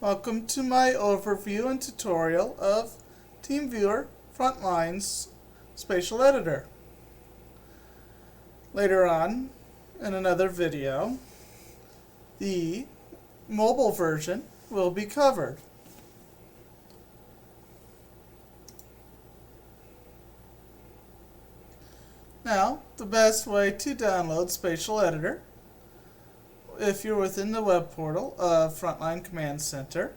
Welcome to my overview and tutorial of TeamViewer Frontline's Spatial Editor. Later on, in another video, the mobile version will be covered. Now, the best way to download Spatial Editor, if you're within the web portal of Frontline Command Center,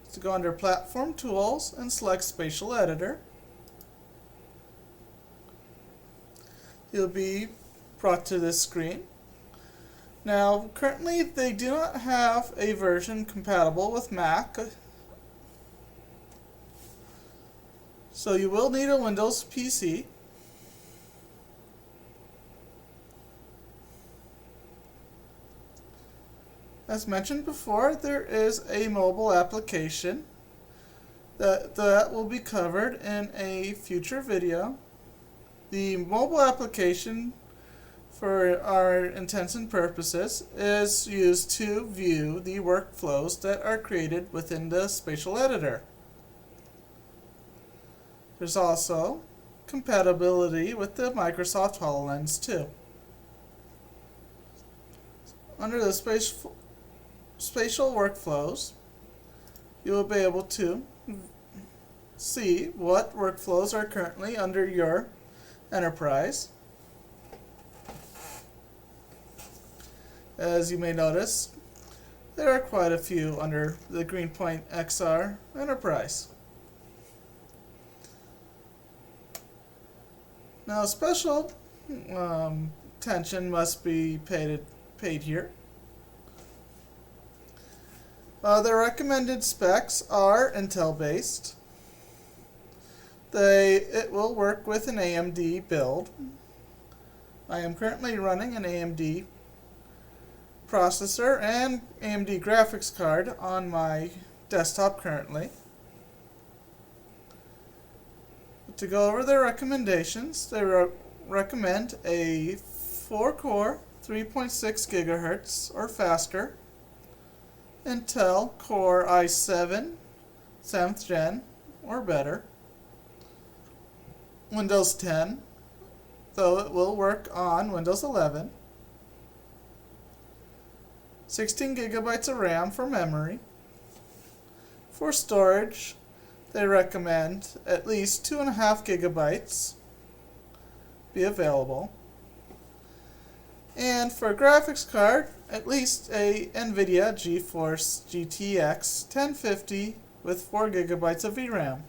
is to go under Platform Tools and select Spatial Editor. You'll be brought to this screen. Now, currently they do not have a version compatible with Mac, so you will need a Windows PC. As mentioned before, there is a mobile application that will be covered in a future video. The mobile application, for our intents and purposes, is used to view the workflows that are created within the Spatial Editor. There's also compatibility with the Microsoft HoloLens too. Under the Spatial Workflows, you will be able to see what workflows are currently under your enterprise. As you may notice, there are quite a few under the Greenpoint XR Enterprise. Now, special attention must be paid here. The recommended specs are Intel-based. It will work with an AMD build. I am currently running an AMD processor and AMD graphics card on my desktop currently. To go over their recommendations, they recommend a 4-core 3.6 GHz or faster Intel Core i7 7th Gen or better, Windows 10, though it will work on Windows 11, 16 GB of RAM for memory. For storage, they recommend at least 2.5 GB be available. And for a graphics card, at least a NVIDIA GeForce GTX 1050 with 4 GB of VRAM.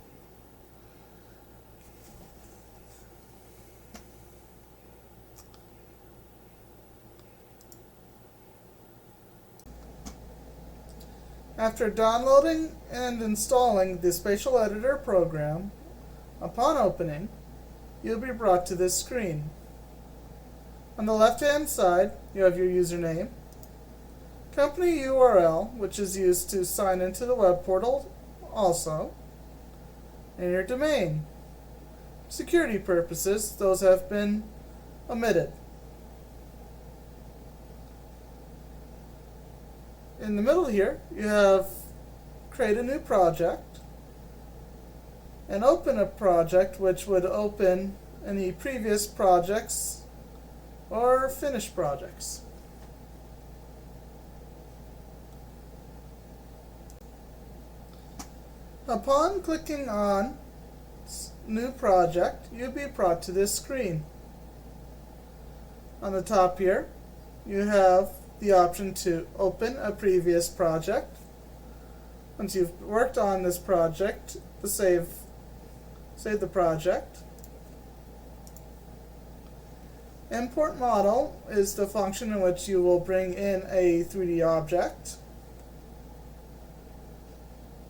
After downloading and installing the Spatial Editor program, upon opening, you'll be brought to this screen. On the left-hand side, you have your username, company URL, which is used to sign into the web portal also, and your domain. Security purposes, those have been omitted. In the middle here, you have create a new project and open a project, which would open any previous projects or finished projects. Upon clicking on New Project, you'll be brought to this screen. On the top here, you have the option to open a previous project. Once you've worked on this project, save the project. Import model is the function in which you will bring in a 3D object.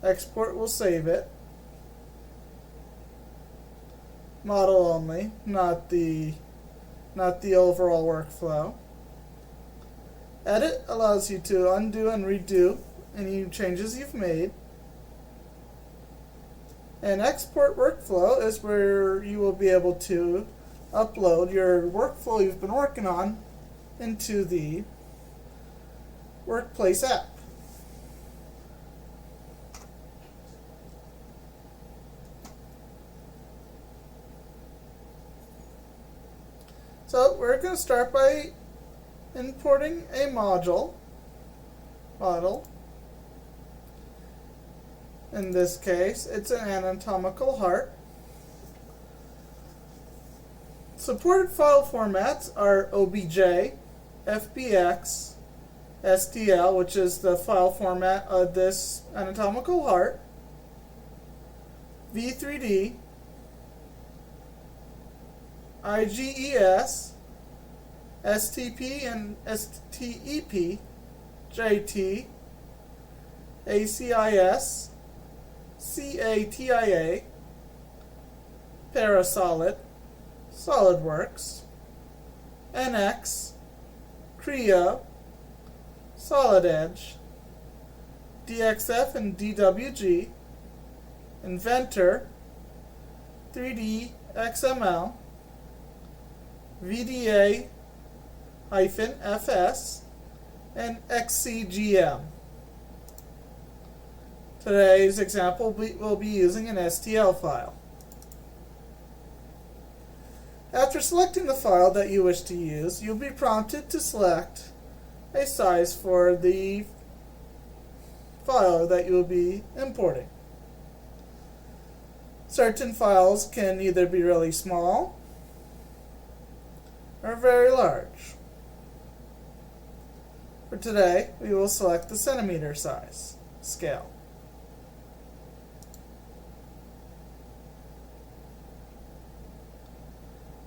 Export will save it. Model only, not the overall workflow. Edit allows you to undo and redo any changes you've made. And export workflow is where you will be able to upload your workflow you've been working on into the workplace app. So we're going to start by importing a model. In this case, it's an anatomical heart. Supported file formats are OBJ, FBX, STL, which is the file format of this anatomical heart, V3D, IGES, STP and STEP, JT, ACIS, CATIA, Parasolid, SolidWorks, NX, Creo, Solid Edge, DXF and DWG, Inventor, 3D XML, VDA-FS, and XCGM. Today's example will be using an STL file. After selecting the file that you wish to use, you'll be prompted to select a size for the file that you will be importing. Certain files can either be really small or very large. For today, we will select the centimeter size scale.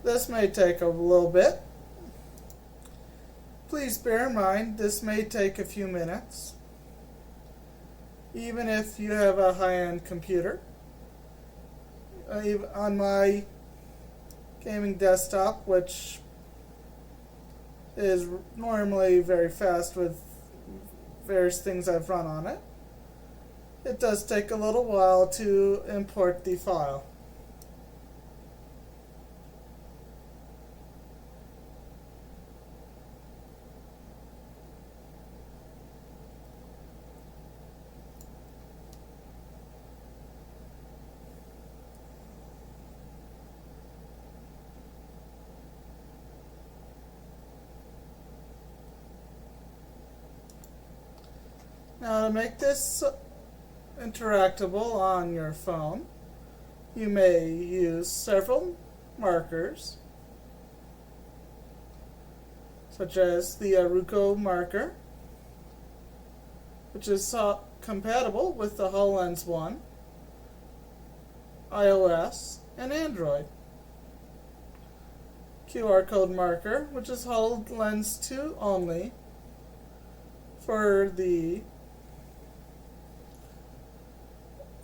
This may take a little bit. Please bear in mind this may take a few minutes, even if you have a high-end computer. On my gaming desktop, which is normally very fast with various things I've run on it, it does take a little while to import the file. Now, to make this interactable on your phone, you may use several markers, such as the Aruco marker, which is compatible with the HoloLens 1, iOS, and Android. QR code marker, which is HoloLens 2 only for the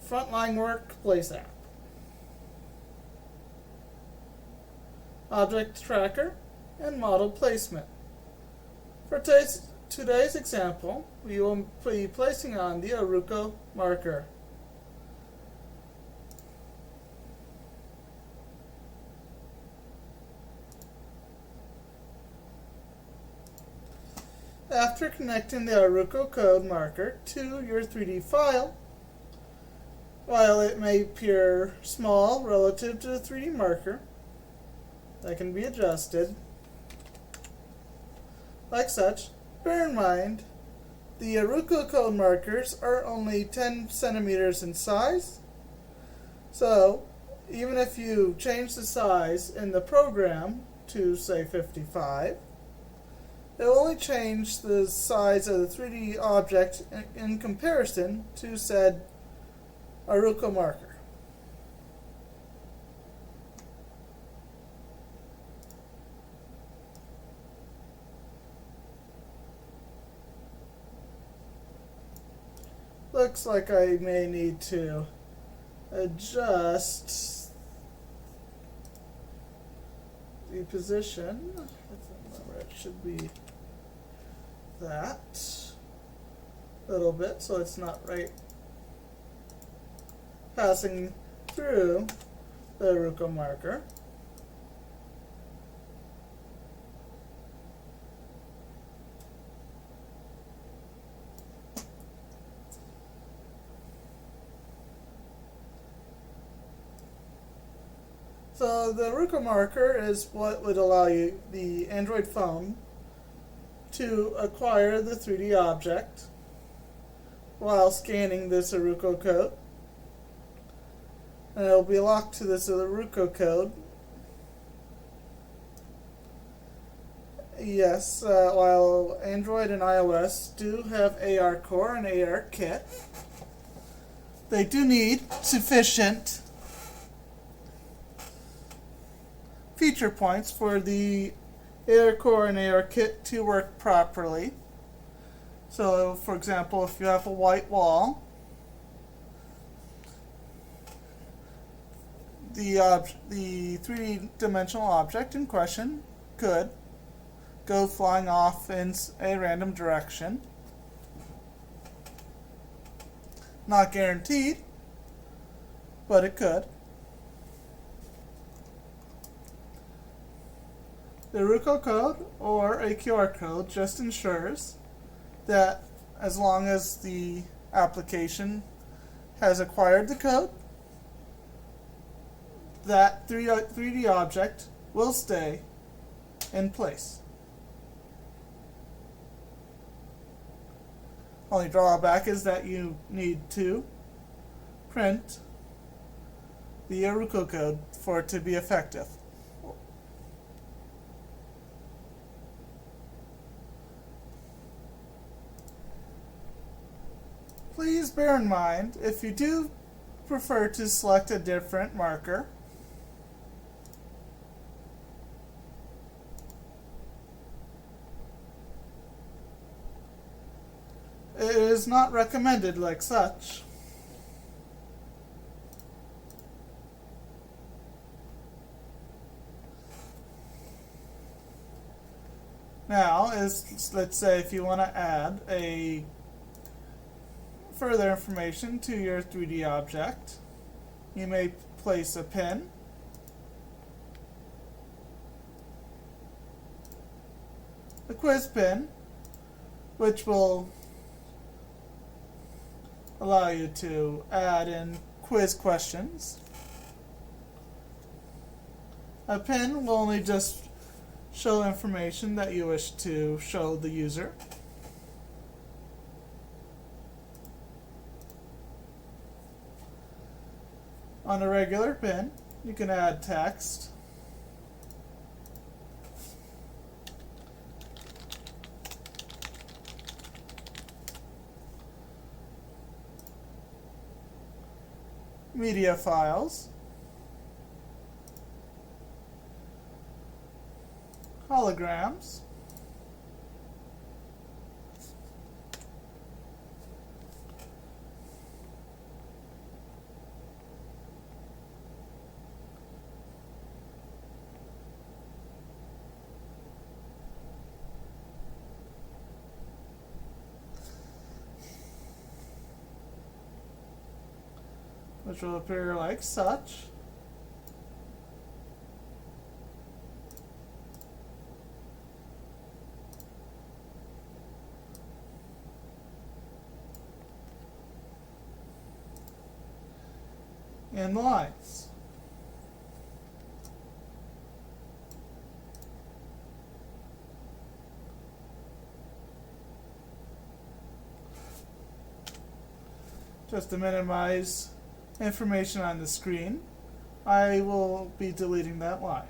Frontline Workplace app. Object tracker and model placement. For today's example, we will be placing on the Aruco marker. After connecting the Aruco code marker to your 3D file, while it may appear small relative to the 3D marker, that can be adjusted like such. Bear in mind, the Aruco code markers are only 10 centimeters in size, so even if you change the size in the program to, say, 55, it will only change the size of the 3D object in comparison to said Aruco marker. Looks like I may need to adjust the position. I remember it should be that a little bit so it's not right passing through the Aruco marker. So the Ruka marker is what would allow you, the Android phone, to acquire the 3D object while scanning this Aruko code. And it will be locked to this Aruko code. Yes, while Android and iOS do have AR Core and AR Kit, they do need sufficient feature points for the AR Core and AR Kit to work properly. So, for example, if you have a white wall, the 3D-dimensional object in question could go flying off in a random direction. Not guaranteed, but it could. The Ruko code or a QR code just ensures that as long as the application has acquired the code, that 3D object will stay in place. Only drawback is that you need to print the Aruko code for it to be effective. Please bear in mind, if you do prefer to select a different marker, it is not recommended like such. Now, let's say if you want to add a further information to your 3D object, you may place a pin, a quiz pin, which will allow you to add in quiz questions. A pin will only just show information that you wish to show the user. On a regular pin, you can add text, media files, holograms, which will appear like such. And the lines. Just to minimize information on the screen, I will be deleting that line.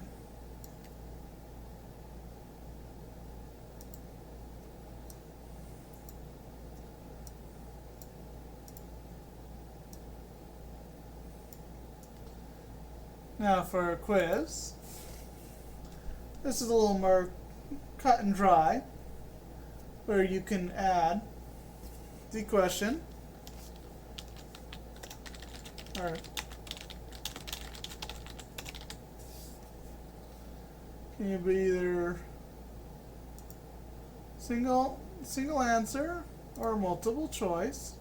Now for a quiz. This is a little more cut and dry, where you can add the question, or can be either single answer or multiple choice.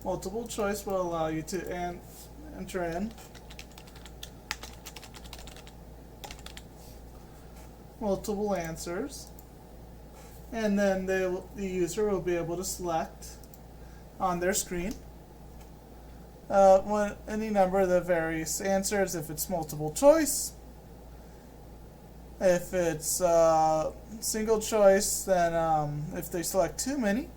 Multiple choice will allow you to enter in multiple answers, and then the user will be able to select on their screen any number of the various answers. If it's multiple choice, if it's single choice, then if they select too many,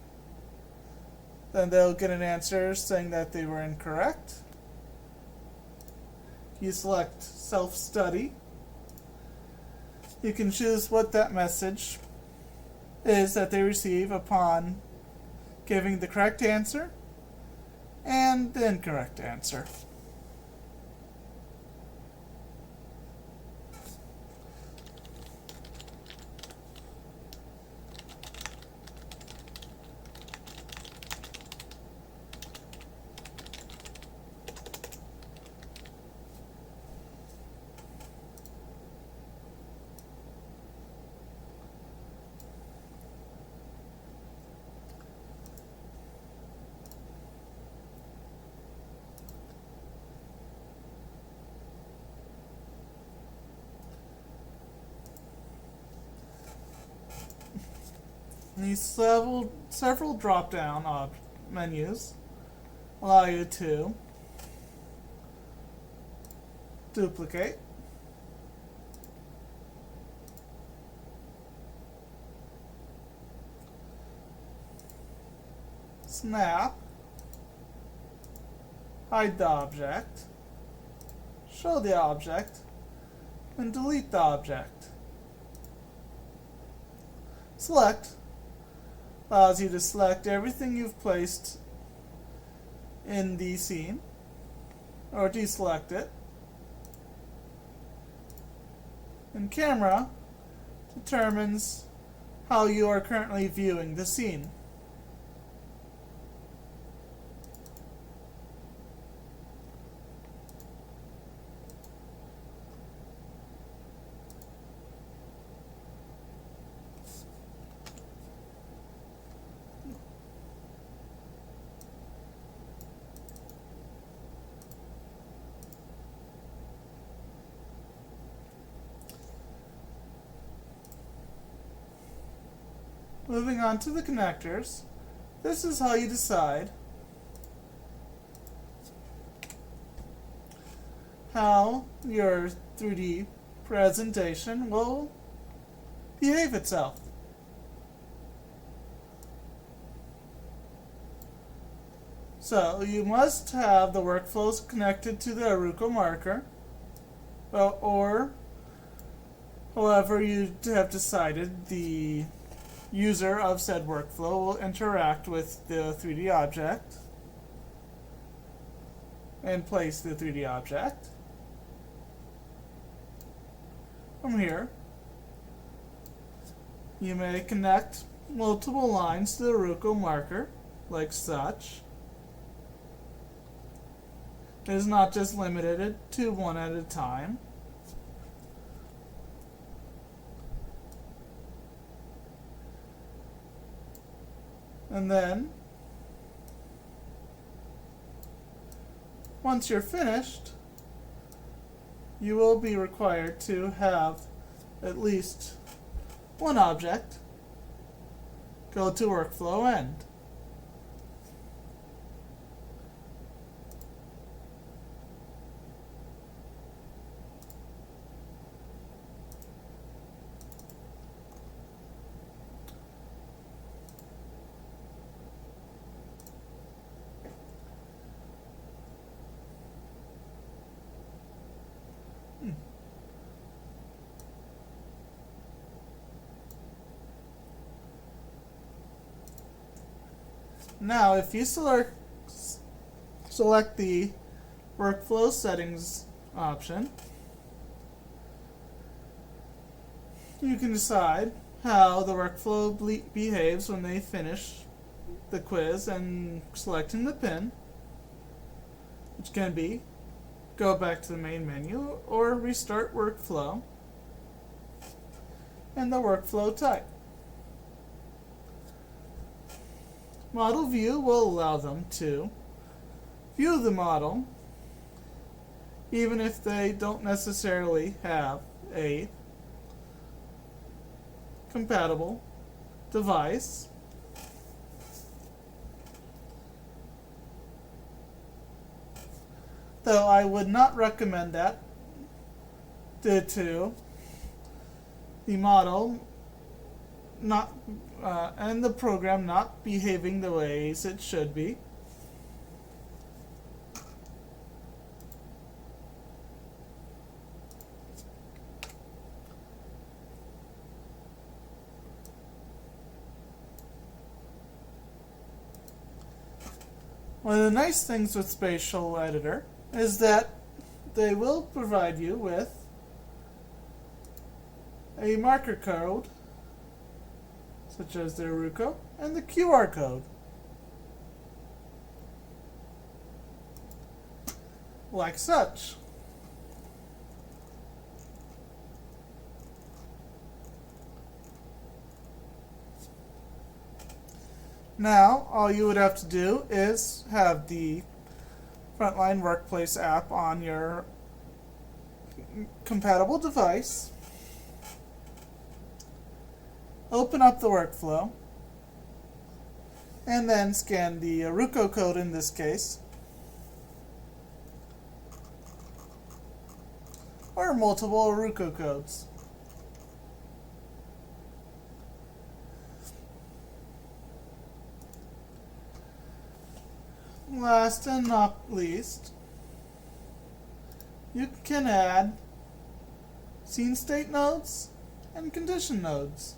then they'll get an answer saying that they were incorrect. You select self-study. You can choose what that message is that they receive upon giving the correct answer and the incorrect answer. These several drop-down menus allow you to duplicate, snap, hide the object, show the object, and delete the object. Select allows you to select everything you've placed in the scene, or deselect it. And camera determines how you are currently viewing the scene. Moving on to the connectors, this is how you decide how your 3D presentation will behave itself. So you must have the workflows connected to the Aruco marker, or however you have decided the user of said workflow will interact with the 3D object and place the 3D object. From here, you may connect multiple lines to the Aruco marker, like such. It is not just limited to one at a time. And then, once you're finished, you will be required to have at least one object go to workflow end. Now, if you select the workflow settings option, you can decide how the workflow behaves when they finish the quiz and selecting the pin, which can be go back to the main menu or restart workflow, and the workflow type. Model view will allow them to view the model even if they don't necessarily have a compatible device. though I would not recommend that due to the model not and the program not behaving the ways it should be. One of the nice things with Spatial Editor is that they will provide you with a marker code, such as the Ruco and the QR code. Like such. Now, all you would have to do is have the Frontline Workplace app on your compatible device, open up the workflow, and then scan the Ruco code in this case, or multiple Ruco codes. Last and not least, you can add scene state nodes and condition nodes.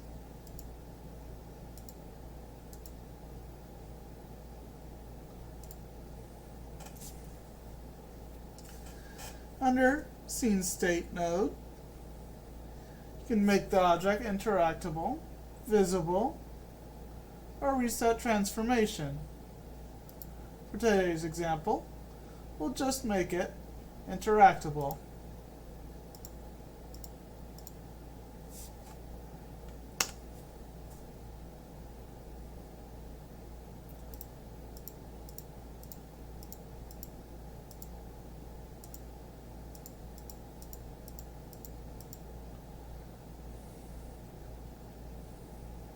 Under scene state node, you can make the object interactable, visible, or reset transformation. For today's example, we'll just make it interactable.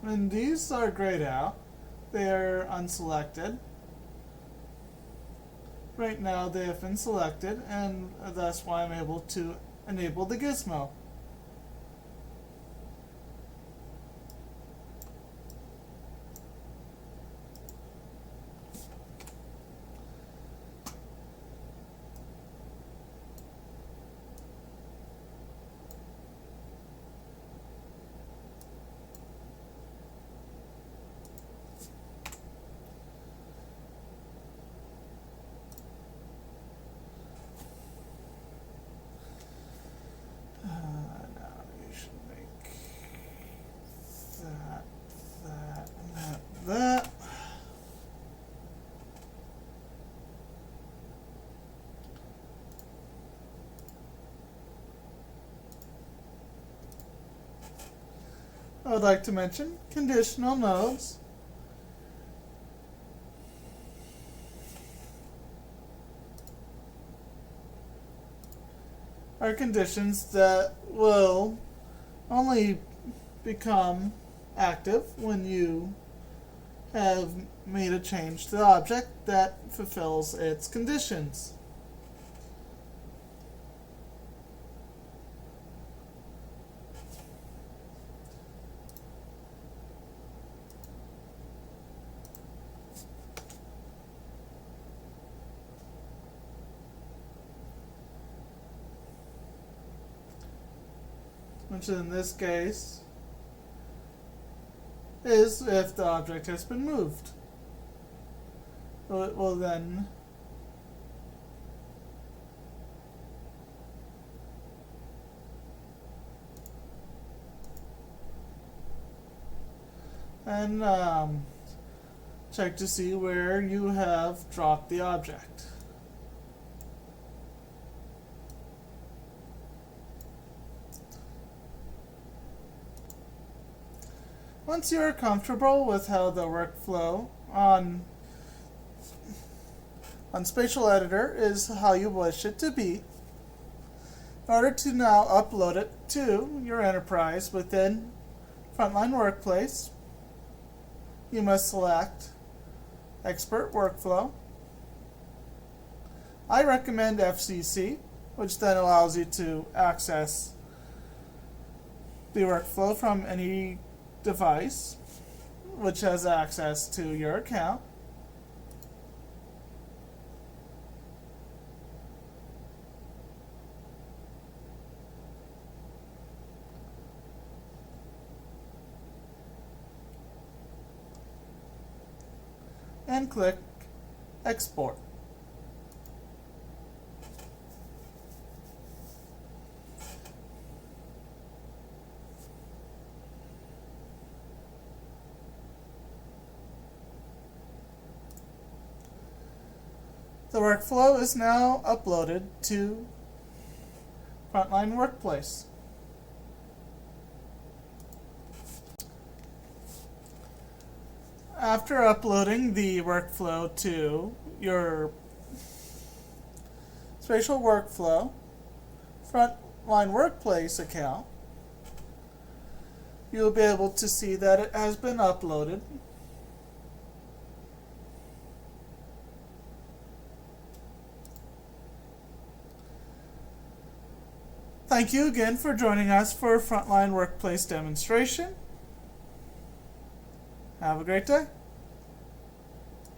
When these are grayed out, they are unselected. Right now they have been selected, and that's why I'm able to enable the gizmo. Now you should make that. I would like to mention conditional nodes are conditions that will only become active when you have made a change to the object that fulfills its conditions. Which in this case is if the object has been moved. So it will then check to see where you have dropped the object. Once you are comfortable with how the workflow on Spatial Editor is how you wish it to be, in order to now upload it to your enterprise within Frontline Workplace, you must select Expert Workflow, I recommend FCC, which then allows you to access the workflow from any device which has access to your account. And click Export. The workflow is now uploaded to Frontline Workplace. After uploading the workflow to your Spatial Workflow Frontline Workplace account, you'll be able to see that it has been uploaded. Thank you again for joining us for a Frontline Workplace demonstration. Have a great day.